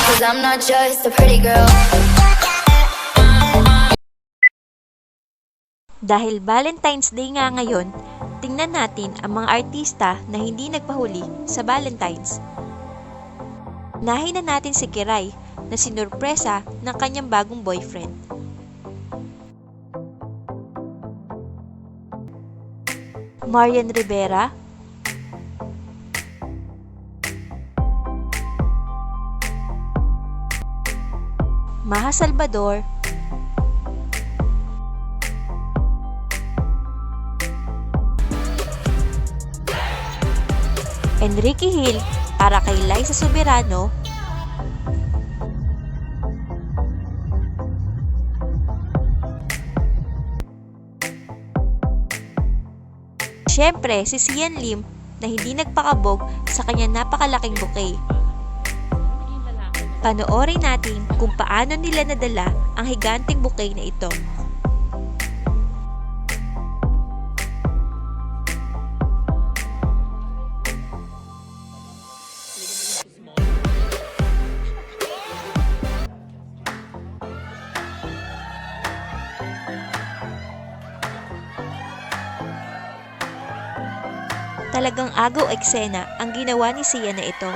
'Cause I'm not just a pretty girl. Dahil Valentine's Day nga ngayon, tingnan natin ang mga artista na hindi nagpahuli sa Valentine's. Unahin na natin si Kiray na sinurpresa ng kanyang bagong boyfriend. Marian Rivera, Maha Salvador, Enrique Hill para kay Liza Soberano, syempre si Sian Lim na hindi nagpakabog sa kanyang napakalaking bouquet. Panoorin natin kung paano nila nadala ang higanting bouquet na ito. Talagang agaw eksena ang ginawa ni Sian na ito.